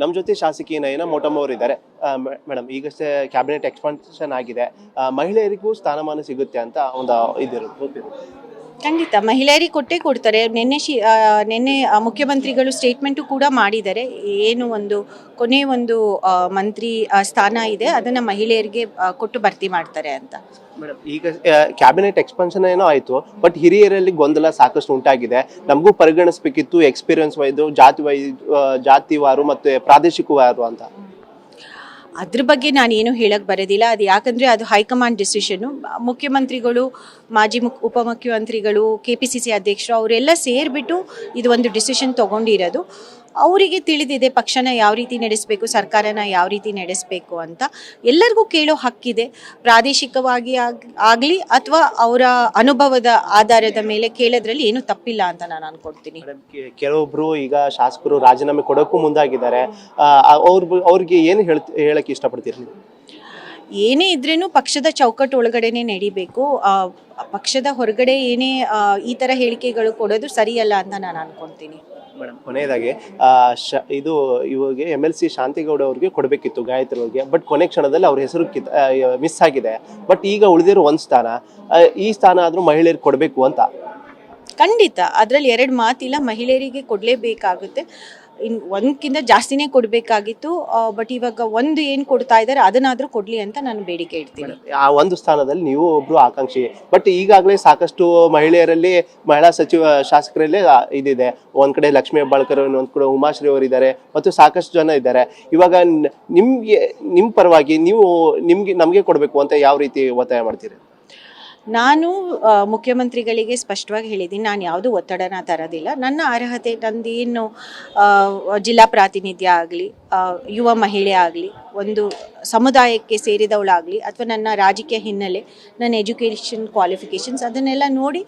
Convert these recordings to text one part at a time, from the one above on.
ನಮ್ಮ ಜೊತೆ ಶಾಸಕಿ ನಯನ ಮೋಟಮ್ ಅವರು ಇದ್ದಾರೆ. ಮೇಡಮ್, ಈಗಷ್ಟೇ ಕ್ಯಾಬಿನೆಟ್ ಎಕ್ಸ್ಪಾನ್ಷನ್ ಆಗಿದೆ. ಮಹಿಳೆಯರಿಗೂ ಸ್ಥಾನಮಾನ ಸಿಗುತ್ತೆ ಅಂತ ಒಂದು ಗೊತ್ತಿರುತ್ತೆ. ಖಂಡಿತ ಮಹಿಳೆಯರಿಗೆ ಕೊಟ್ಟೇ ಕೊಡ್ತಾರೆ. ನಿನ್ನೆ ಮುಖ್ಯಮಂತ್ರಿಗಳು ಸ್ಟೇಟ್ಮೆಂಟು ಕೂಡ ಮಾಡಿದ್ದಾರೆ. ಏನು ಕೊನೆ ಮಂತ್ರಿ ಸ್ಥಾನ ಇದೆ ಅದನ್ನು ಮಹಿಳೆಯರಿಗೆ ಕೊಟ್ಟು ಭರ್ತಿ ಮಾಡ್ತಾರೆ ಅಂತ. ಮೇಡಮ್, ಈಗ ಕ್ಯಾಬಿನೆಟ್ ಎಕ್ಸ್ಪಾನ್ಷನ್ ಏನೋ ಆಯಿತು, ಬಟ್ ಹಿರಿಯರಲ್ಲಿ ಗೊಂದಲ ಸಾಕಷ್ಟು ಉಂಟಾಗಿದೆ. ನಮಗೂ ಪರಿಗಣಿಸಬೇಕಿತ್ತು ಎಕ್ಸ್ಪೀರಿಯನ್ಸ್ ವೈದು, ಜಾತಿವಾರು ಮತ್ತು ಪ್ರಾದೇಶಿಕವಾರು ಅಂತ. ಅದ್ರ ಬಗ್ಗೆ ನಾನು ಏನು ಹೇಳಕ್ಕೆ ಬರೋದಿಲ್ಲ. ಅದು ಯಾಕಂದರೆ ಅದು ಹೈಕಮಾಂಡ್ ಡಿಸಿಷನ್ನು. ಮುಖ್ಯಮಂತ್ರಿಗಳು, ಮಾಜಿ ಉಪಮುಖ್ಯಮಂತ್ರಿಗಳು, KPCC ಅಧ್ಯಕ್ಷರು ಅವರೆಲ್ಲ ಸೇರಿಬಿಟ್ಟು ಇದು ಒಂದು ಡಿಸಿಷನ್ ತೊಗೊಂಡಿರೋದು. ಅವರಿಗೆ ತಿಳಿದಿದೆ ಪಕ್ಷನ ಯಾವ ರೀತಿ ನಡೆಸಬೇಕು, ಸರ್ಕಾರನ ಯಾವ ರೀತಿ ನಡೆಸಬೇಕು ಅಂತ. ಎಲ್ಲರಿಗೂ ಕೇಳೋ ಹಕ್ಕಿದೆ. ಪ್ರಾದೇಶಿಕವಾಗಿ ಆಗಲಿ ಅಥವಾ ಅವರ ಅನುಭವದ ಆಧಾರದ ಮೇಲೆ ಕೇಳೋದ್ರಲ್ಲಿ ಏನು ತಪ್ಪಿಲ್ಲ ಅಂತ ನಾನು ಅನ್ಕೊಡ್ತೀನಿ. ಕೆಲವೊಬ್ರು ಈಗ ಶಾಸಕರು ರಾಜೀನಾಮೆ ಕೊಡೋಕ್ಕೂ ಮುಂದಾಗಿದ್ದಾರೆ. ಅವ್ರಿಗೆ ಏನು ಹೇಳಕ್ಕೆ ಇಷ್ಟಪಡ್ತೀರಿ ನೀವು? ಏನೇ ಇದ್ರೇನು ಪಕ್ಷದ ಚೌಕಟ್ಟು ಒಳಗಡೆನೆ ನಡಿಬೇಕು. ಪಕ್ಷದ ಹೊರಗಡೆ ಏನೇ ಈ ಥರ ಹೇಳಿಕೆಗಳು ಕೊಡೋದು ಸರಿಯಲ್ಲ ಅಂತ ನಾನು ಅನ್ಕೊಳ್ತೀನಿ. ಮೇಡಮ್, ಕೊನೆಯದಾಗಿ ಇದು ಇವಾಗ MLC ಶಾಂತಿಗೌಡ ಅವ್ರಿಗೆ ಕೊಡಬೇಕಿತ್ತು, ಗಾಯತ್ರಿಗೆ. ಬಟ್ ಕೊನೆ ಕ್ಷಣದಲ್ಲಿ ಅವ್ರ ಹೆಸರು ಮಿಸ್ ಆಗಿದೆ. ಬಟ್ ಈಗ ಉಳಿದಿರೋ ಒಂದು ಸ್ಥಾನ, ಈ ಸ್ಥಾನ ಆದರೂ ಮಹಿಳೆಯರಿಗೆ ಕೊಡಬೇಕು ಅಂತ. ಖಂಡಿತ ಅದರಲ್ಲಿ ಎರಡು ಮಾತಿಲ್ಲ. ಮಹಿಳೆಯರಿಗೆ ಕೊಡಲೇಬೇಕಾಗುತ್ತೆ. ಒಂದಕ್ಕಿಂತ ಜಾಸ್ತಿನೇ ಕೊಡಬೇಕಾಗಿತ್ತು. ಬಟ್ ಇವಾಗ ಏನು ಕೊಡ್ತಾ ಇದ್ದಾರೆ ಅದನ್ನಾದರೂ ಕೊಡಲಿ ಅಂತ ನಾನು ಬೇಡಿಕೆ ಇಡ್ತೀನಿ. ಆ ಒಂದು ಸ್ಥಾನದಲ್ಲಿ ನೀವು ಒಬ್ರು ಆಕಾಂಕ್ಷಿ. ಬಟ್ ಈಗಾಗಲೇ ಸಾಕಷ್ಟು ಮಹಿಳೆಯರಲ್ಲಿ, ಮಹಿಳಾ ಶಾಸಕರಲ್ಲೇ ಇದಿದೆ. ಒಂದ್ ಕಡೆ ಲಕ್ಷ್ಮೀ ಹೆಬ್ಬಾಳ್ಕರ್, ಒಂದ್ ಕಡೆ ಉಮಾಶ್ರೀ ಅವರು ಇದ್ದಾರೆ, ಮತ್ತು ಸಾಕಷ್ಟು ಜನ ಇದ್ದಾರೆ. ಇವಾಗ ನಿಮ್ಮ ಪರವಾಗಿ ನಮಗೆ ಕೊಡಬೇಕು ಅಂತ ಯಾವ ರೀತಿ ಒತ್ತಾಯ ಮಾಡ್ತೀರಿ? ನಾನು ಮುಖ್ಯಮಂತ್ರಿಗಳಿಗೆ ಸ್ಪಷ್ಟವಾಗಿ ಹೇಳಿದ್ದೀನಿ, ನಾನು ಯಾವುದೂ ಒತ್ತಡನ ತರೋದಿಲ್ಲ. ನನ್ನ ಅರ್ಹತೆ, ನಂದೇನು ಜಿಲ್ಲಾ ಪ್ರಾತಿನಿಧ್ಯ ಆಗಲಿ, ಯುವ ಮಹಿಳೆ ಆಗಲಿ, ಒಂದು ಸಮುದಾಯಕ್ಕೆ ಸೇರಿದವಳಾಗಲಿ, ಅಥವಾ ನನ್ನ ರಾಜಕೀಯ ಹಿನ್ನೆಲೆ, ನನ್ನ ಎಜುಕೇಷನ್ ಕ್ವಾಲಿಫಿಕೇಷನ್ಸ್ ಅದನ್ನೆಲ್ಲ ನೋಡಿ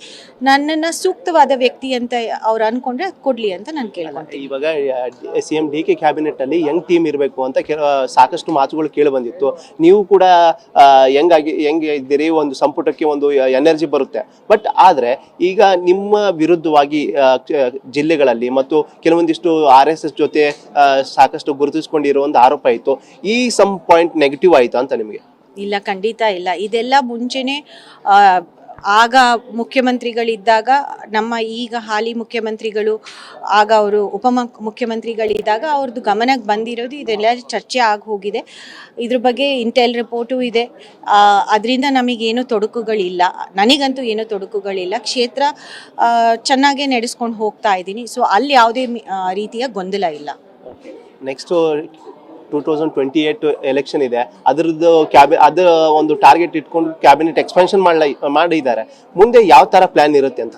ನನ್ನನ್ನು ಸೂಕ್ತವಾದ ವ್ಯಕ್ತಿ ಅಂತ ಅವ್ರು ಅಂದ್ಕೊಂಡ್ರೆ ಕೊಡಲಿ ಅಂತ ನಾನು ಕೇಳ್ಕೊಂತೀನಿ. ಇವಾಗ CM DK ಕ್ಯಾಬಿನೆಟ್ಟಲ್ಲಿ ಯಂಗ್ ಟೀಮ್ ಇರಬೇಕು ಅಂತ ಸಾಕಷ್ಟು ಮಾತುಗಳು ಕೇಳಿ ಬಂದಿತ್ತು. ನೀವು ಕೂಡ ಹೆಂಗೆ ಇದ್ದೀರಿ, ಒಂದು ಸಂಪುಟಕ್ಕೆ ಒಂದು ಎನರ್ಜಿ ಬರುತ್ತೆ. ಬಟ್ ಆದರೆ ಈಗ ನಿಮ್ಮ ವಿರುದ್ಧವಾಗಿ ಜಿಲ್ಲೆಗಳಲ್ಲಿ ಮತ್ತು ಕೆಲವೊಂದಿಷ್ಟು RSS ಜೊತೆ ಸಾಕಷ್ಟು ಗುರುತಿಸಿಕೊಂಡಿರೋ ಒಂದು ಆರೋಪ ಇತ್ತು. ಈ ಸಮ್ ಪಾಯಿಂಟ್ ನೆಗೆಟಿವ್ ಆಯ್ತಾ ಅಂತ ನಿಮಗೆ? ಇಲ್ಲ, ಖಂಡಿತ ಇಲ್ಲ. ಇದೆಲ್ಲ ಮುಂಚೆನೆ ಆಗ ಮುಖ್ಯಮಂತ್ರಿಗಳಿದ್ದಾಗ, ನಮ್ಮ ಈಗ ಹಾಲಿ ಮುಖ್ಯಮಂತ್ರಿಗಳು, ಆಗ ಅವರು ಮುಖ್ಯಮಂತ್ರಿಗಳಿದ್ದಾಗ ಅವ್ರದ್ದು ಗಮನಕ್ಕೆ ಬಂದಿರೋದು. ಇದೆಲ್ಲ ಚರ್ಚೆ ಆಗಿ ಹೋಗಿದೆ. ಇದ್ರ ಬಗ್ಗೆ ಇಂಟೆಲ್ ರಿಪೋರ್ಟು ಇದೆ. ಅದರಿಂದ ನಮಗೇನು ತೊಡಕುಗಳಿಲ್ಲ, ನನಗಂತೂ ಏನೂ ತೊಡಕುಗಳಿಲ್ಲ. ಕ್ಷೇತ್ರ ಚೆನ್ನಾಗೇ ನಡೆಸ್ಕೊಂಡು ಹೋಗ್ತಾ ಇದ್ದೀನಿ. ಸೊ ಅಲ್ಲಿ ಯಾವುದೇ ರೀತಿಯ ಗೊಂದಲ ಇಲ್ಲ. ನೆಕ್ಸ್ಟು 2028 ಎಲೆಕ್ಷನ್ ಇದೆ. ಅದರದ್ದು ಅದು ಒಂದು ಟಾರ್ಗೆಟ್ ಇಟ್ಕೊಂಡು ಕ್ಯಾಬಿನೆಟ್ ಎಕ್ಸ್ಪಾನ್ಷನ್ ಮಾಡಿದ್ದಾರೆ. ಮುಂದೆ ಯಾವ ಥರ ಪ್ಲ್ಯಾನ್ ಇರುತ್ತೆ ಅಂತ?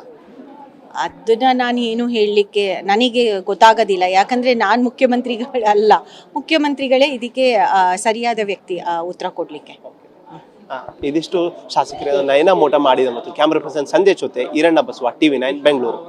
ಅದನ್ನು ನಾನು ಏನು ಹೇಳಲಿಕ್ಕೆ ನನಗೆ ಗೊತ್ತಾಗೋದಿಲ್ಲ. ಯಾಕಂದರೆ ನಾನು ಮುಖ್ಯಮಂತ್ರಿಗಳಲ್ಲ. ಮುಖ್ಯಮಂತ್ರಿಗಳೇ ಇದಕ್ಕೆ ಸರಿಯಾದ ವ್ಯಕ್ತಿ ಉತ್ತರ ಕೊಡಲಿಕ್ಕೆ. ಇದಿಷ್ಟು ಶಾಸಕರ ನಯನ ಮೋಟ ಮಾಡಿದ ಮತ್ತು ಕ್ಯಾಮ್ರಾ ಪರ್ಸನ್ ಸಂದೇಶ್ ಜೊತೆ ಈರಣ್ಣ ಬಸವ, TV9 ಬೆಂಗಳೂರು.